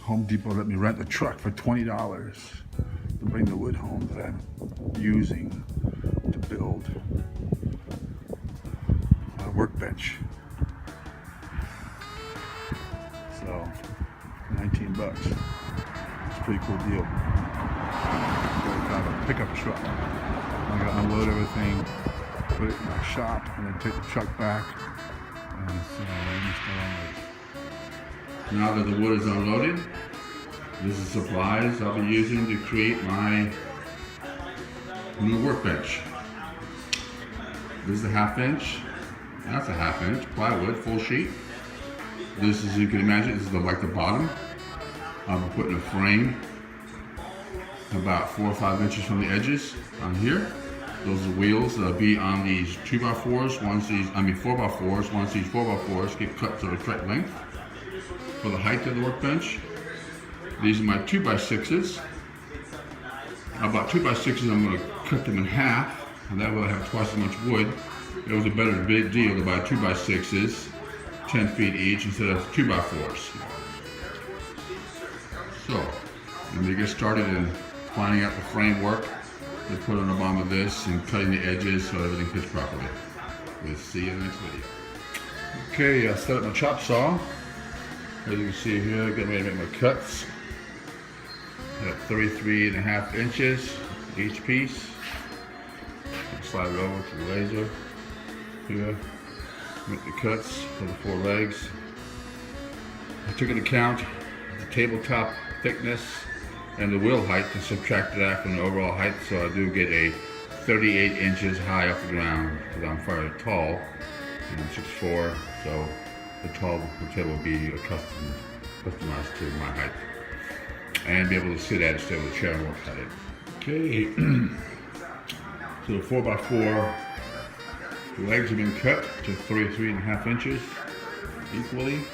Home Depot let me rent a truck for $20 to bring the wood home that I'm using to build a workbench. So, 19 bucks. It's a pretty cool deal. Kind of a pickup truck. I'm gonna unload everything, put it in my shop, and then take the truck back. And so now that the wood is unloaded, this is supplies I'll be using to create my new workbench. This is a 1/2 inch. That's a 1/2 inch plywood, full sheet. This is, you can imagine, this is like the bottom. I'm putting a frame about 4 or 5 inches from the edges on here. Those are wheels that'll be on these 2x4s. 4x4s. Once these 4x4s get cut to the correct length for the height of the workbench. These are my 2x6s. About 2x6s, I'm going to cut them in half, and that way I have twice as much wood. It was a better big deal to buy 2x6s, 10 feet each, instead of 2x4s. So, let me get started in planning out the framework to put on the bottom of this and cutting the edges so everything fits properly. We'll see you in the next video. Okay, I set up my chop saw. As you can see here, getting ready to make my cuts. At 33.5 inches each piece. Slide it over to the laser here. Make the cuts for the 4 legs. I took into account the tabletop thickness and the wheel height and subtracted that from the overall height, so I do get a 38 inches high off the ground because I'm fairly tall and I'm 6'4", so the tall table will be customized to my height and be able to sit at it instead of a chair and work at it. Okay, so the 4x4 legs have been cut to 33.5 inches equally.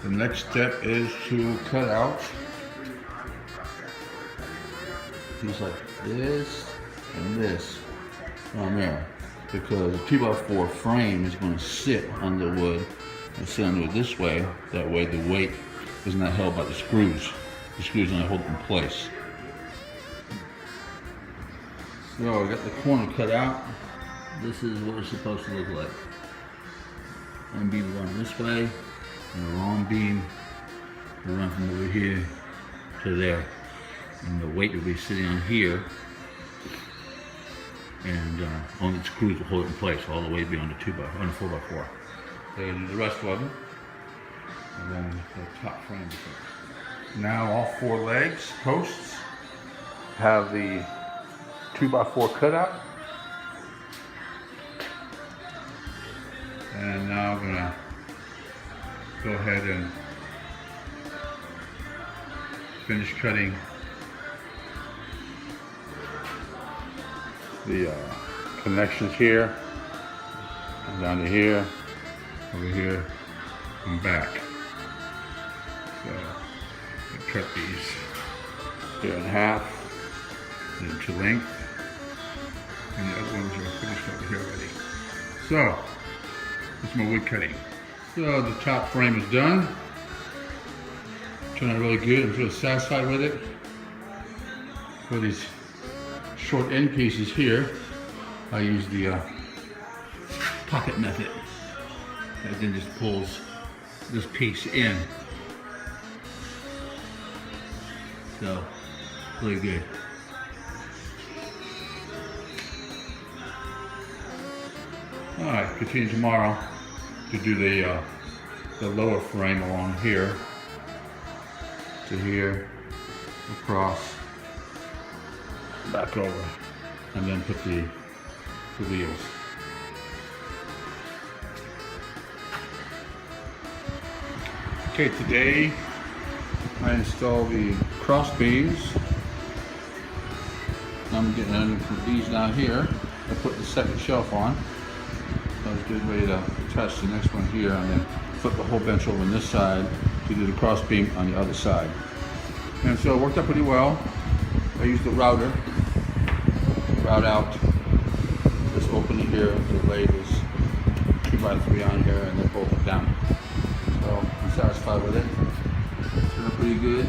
The next step is to cut out piece like this and this on there, because the 2x4 frame is going to sit on the wood and sit under it this way. That way the weight is not held by the screws. The screws only hold it in place. So I got the corner cut out. This is what it's supposed to look like. One beam will run this way, and the long beam will run from over here to there. And the weight will be sitting on here, and only the screws will hold it in place all the way beyond the 4x4. So you do the rest of them, and then the top frame. Now all 4 legs, posts, have the 2x4 cutout. And now I'm gonna go ahead and finish cutting the connections here, and down to here, over here, and back. So I cut these here in half, and to length, and the other ones are finished over here already. So this is my wood cutting. So the top frame is done. Turned out really good. I'm really satisfied with it. For these short end pieces here, I use the pocket method. That then just pulls this piece in. So, really good. Alright, continue tomorrow to do the lower frame along here to here, across, back over, and then put the wheels. Okay, today I install the cross beams. I'm getting under these down here. I put the second shelf on. I was getting ready to attach the next one here, and then flip the whole bench over on this side to do the cross beam on the other side. And so it worked out pretty well. I used the router to route out this opening here to lay this 2x3 on here and then bolt it down. So I'm satisfied with it. It's been pretty good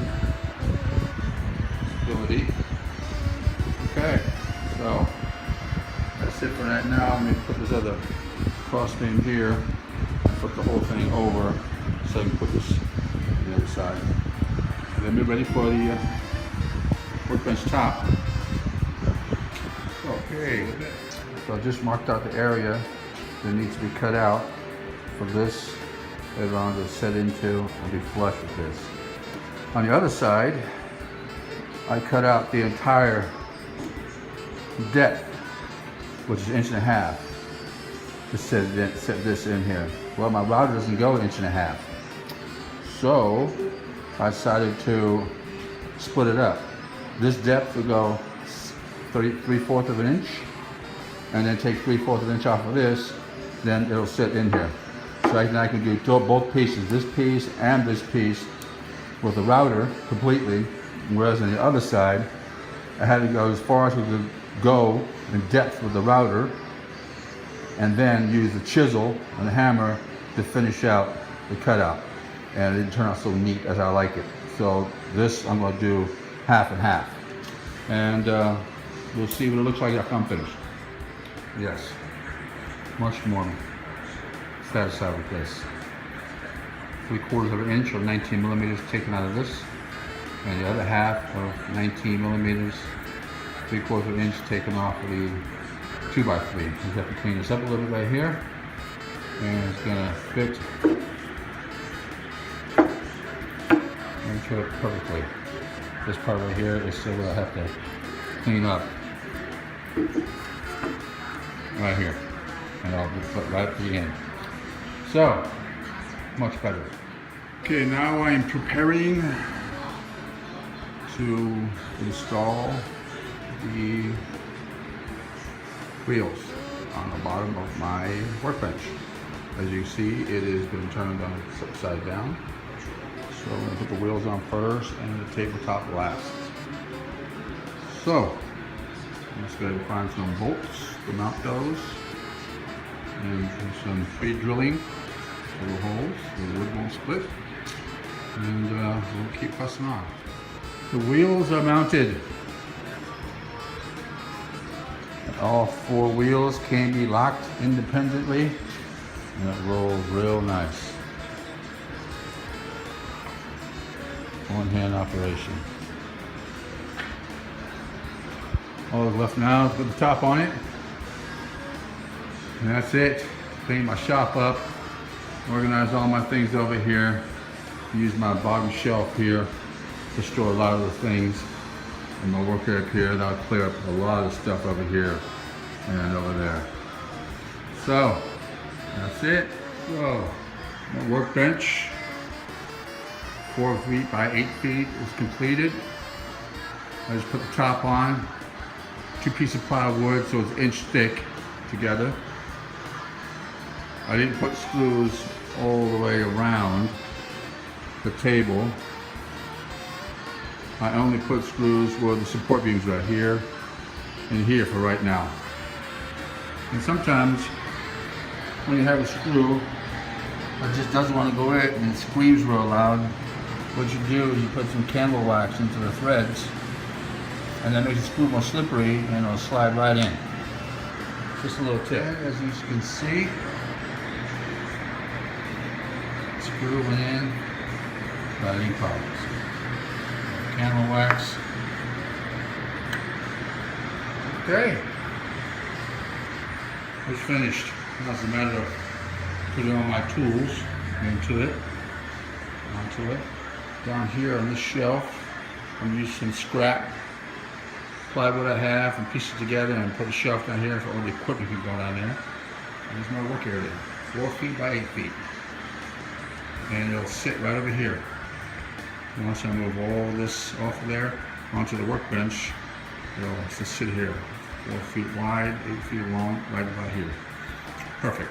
stability. Okay, so that's it for that now. I'm going to put this other crossbeam here and flip the whole thing over so I can put this on the other side. And then we're ready for the workbench top. Okay, so I just marked out the area that needs to be cut out for this aileron to set into and be flush with this. On the other side, I cut out the entire depth, which is 1.5 inches, to set this in here. Well, my router doesn't go 1.5 inches, so I decided to split it up. This depth will go 3/4 of an inch, and then take 3/4 of an inch off of this, then it'll sit in here. So I can do both pieces, this piece and this piece, with the router completely, whereas on the other side, I had to go as far as we could go in depth with the router, and then use the chisel and the hammer to finish out the cutout. And it didn't turn out so neat as I like it. So this I'm going to do half and half. And we'll see what it looks like after I'm finished. Yes, much more satisfied with this. 3/4 of an inch or 19 millimeters taken out of this, and the other half of 19 millimeters, 3/4 of an inch taken off of the 2x3. You have to clean this up a little bit right here, and it's gonna fit into it perfectly. This part right here is still what I have to clean up right here, and I'll put right at the end. So, much better. Okay, now I'm preparing to install the wheels on the bottom of my workbench. As you see, it has been turned on upside down. So I'm going to put the wheels on first and the tabletop last. So, I'm just going to find some bolts to mount those, and do some speed drilling. Little holes so the wood won't split, and we'll keep pressing on. The wheels are mounted. All 4 wheels can be locked independently, and it rolls real nice. One-hand operation. All that's left now is put the top on it, and that's it. Clean my shop up. Organize all my things over here. Use my bottom shelf here to store a lot of the things in my work area up here. That'll clear up a lot of stuff over here and over there. So that's it. So my workbench, 4 feet by 8 feet, is completed. I just put the top on, 2 pieces of plywood, so it's 1 inch thick together. I didn't put screws all the way around the table. I only put screws where the support beams are, here and here for right now. And sometimes when you have a screw that just doesn't want to go in and it screams real loud, what you do is you put some candle wax into the threads, and that makes the screw more slippery and it'll slide right in. Just a little tip. As you can see, screw went in without any problems. Candle wax. Okay. It's finished. Now it's a matter of putting all my tools onto it. Down here on this shelf, I'm using some scrap plywood I have and piece it together and put a shelf down here so all the equipment can go down there. And there's my work area, 4 feet by 8 feet. And it'll sit right over here. And once I move all this off of there onto the workbench, it'll just sit here, 4 feet wide, 8 feet long, right about here. Perfect.